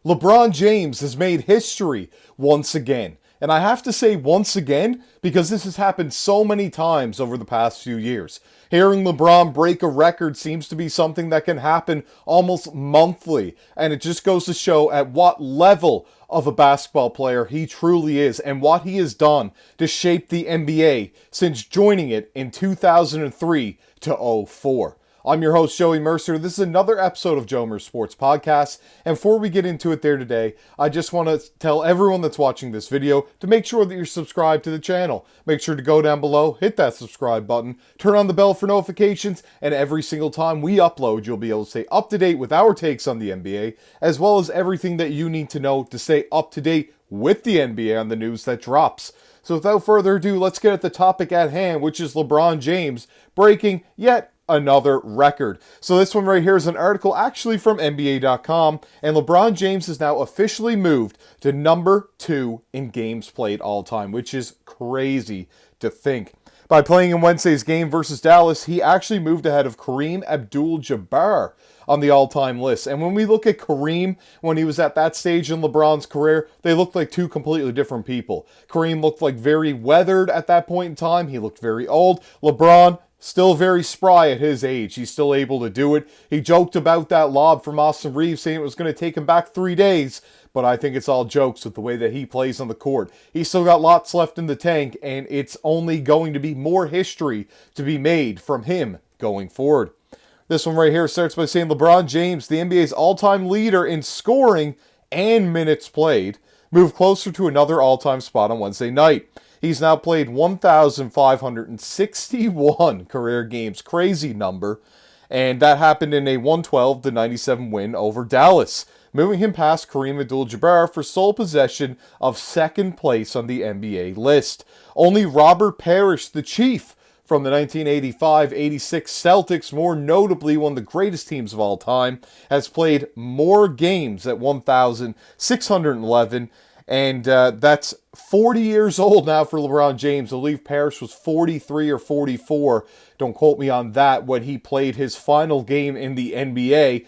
LeBron James has made history once again. And I have to say once again because this has happened so many times over the past few years. Hearing LeBron break a record seems to be something that can happen almost monthly. And it just goes to show at what level of a basketball player he truly is and what he has done to shape the NBA since joining it in 2003 to 04. I'm your host, Joey Mercer. This is another episode of Joe Mercer Sports Podcast. And before we get into it there today, I just want to tell everyone that's watching this video to make sure that you're subscribed to the channel. Make sure to go down below, hit that subscribe button, turn on the bell for notifications, and every single time we upload, you'll be able to stay up to date with our takes on the NBA, as well as everything that you need to know to stay up to date with the NBA on the news that drops. So without further ado, let's get at the topic at hand, which is LeBron James breaking yet another record. So this one right here is an article actually from NBA.com, and LeBron James has now officially moved to number 2 in games played all time, which is crazy to think. By playing in Wednesday's game versus Dallas, he actually moved ahead of Kareem Abdul-Jabbar on the all-time list. And when we look at Kareem, when he was at that stage in LeBron's career, they looked like two completely different people. Kareem looked like very weathered at that point in time. He looked very old. LeBron, still very spry at his age. He's still able to do it. He joked about that lob from Austin Reeves, saying it was going to take him back 3 days, but I think it's all jokes with the way that he plays on the court. He's still got lots left in the tank, and it's only going to be more history to be made from him going forward. This one right here starts by saying LeBron James, the NBA's all-time leader in scoring and minutes played, moved closer to another all-time spot on Wednesday night. He's now played 1,561 career games. Crazy number. And that happened in a 112-97 win over Dallas, moving him past Kareem Abdul-Jabbar for sole possession of second place on the NBA list. Only Robert Parrish, the Chief, from the 1985-86 Celtics, more notably one of the greatest teams of all time, has played more games at 1,611. And that's 40 years old now for LeBron James. I believe Parrish was 43 or 44. Don't quote me on that when he played his final game in the NBA.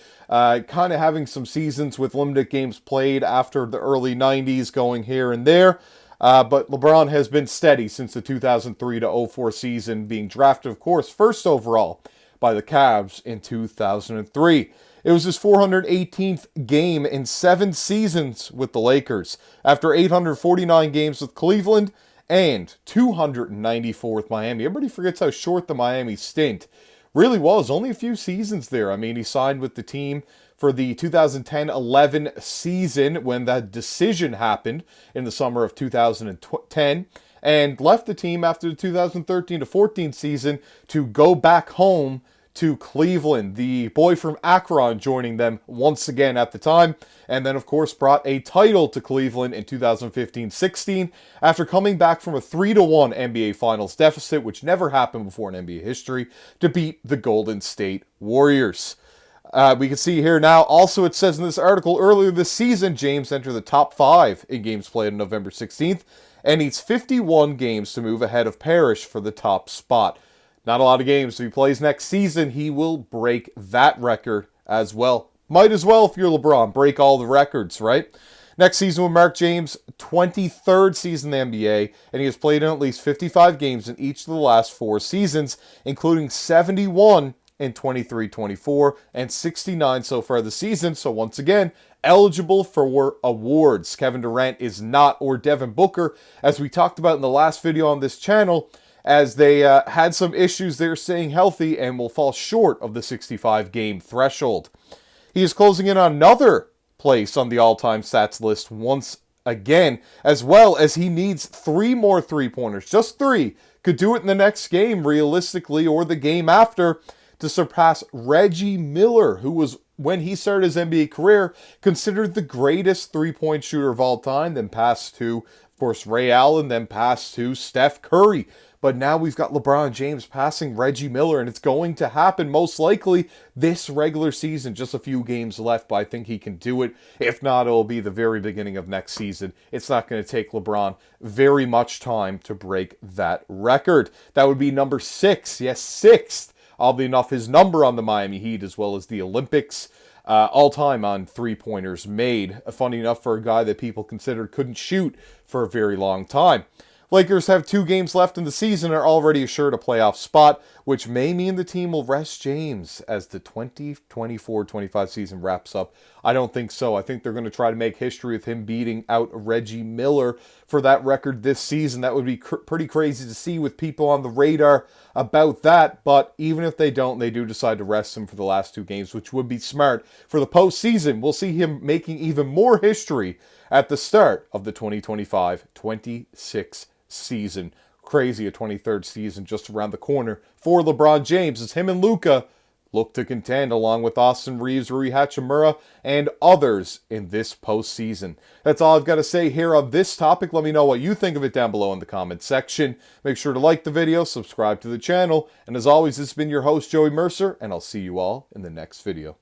Kind of having some seasons with limited games played after the early 90s going here and there. But LeBron has been steady since the 2003 to 04 season, being drafted, of course, first overall by the Cavs in 2003. It was his 418th game in 7 seasons with the Lakers, after 849 games with Cleveland and 294 with Miami. Everybody forgets how short the Miami stint really was. Only a few seasons there. I mean, he signed with the team for the 2010-11 season when that decision happened in the summer of 2010, and left the team after the 2013-14 season to go back home to Cleveland. The boy from Akron joining them once again at the time, and then of course brought a title to Cleveland in 2015-16 after coming back from a 3-1 NBA Finals deficit, which never happened before in NBA history, to beat the Golden State Warriors. We can see here now, also it says in this article, earlier this season, James entered the top 5 in games played on November 16th, and needs 51 games to move ahead of Parrish for the top spot. Not a lot of games. If he plays next season, he will break that record as well. Might as well, if you're LeBron, break all the records, right? Next season will mark James' 23rd season in the NBA, and he has played in at least 55 games in each of the last 4 seasons, including 71 in 23-24 and 69 so far this season. So once again, eligible for awards. Kevin Durant is not, or Devin Booker, as we talked about in the last video on this channel, as they had some issues there staying healthy and will fall short of the 65-game threshold. He is closing in on another place on the all-time stats list once again, as well as he needs 3 more three-pointers. Just 3. Could do it in the next game, realistically, or the game after, to surpass Reggie Miller, who was, when he started his NBA career, considered the greatest three-point shooter of all time, then passed to, of course, Ray Allen, then passed to Steph Curry. But now we've got LeBron James passing Reggie Miller, and it's going to happen most likely this regular season. Just a few games left, but I think he can do it. If not, it'll be the very beginning of next season. It's not going to take LeBron very much time to break that record. That would be number 6. Yes, 6th. Oddly enough, his number on the Miami Heat, as well as the Olympics. all-time on three-pointers made. Funny enough for a guy that people considered couldn't shoot for a very long time. Lakers have 2 games left in the season and are already assured a playoff spot, which may mean the team will rest James as the 2024-25 season wraps up. I don't think so. I think they're going to try to make history with him beating out Reggie Miller for that record this season. That would be pretty crazy to see with people on the radar about that. But even if they don't, they do decide to rest him for the last 2 games, which would be smart. For the postseason, we'll see him making even more history at the start of the 2025-26 season. Crazy, a 23rd season just around the corner for LeBron James as him and Luka look to contend along with Austin Reeves, Rui Hachimura, and others in this postseason. That's all I've got to say here on this topic. Let me know what you think of it down below in the comments section. Make sure to like the video, subscribe to the channel, and as always, this has been your host, Joey Mercer, and I'll see you all in the next video.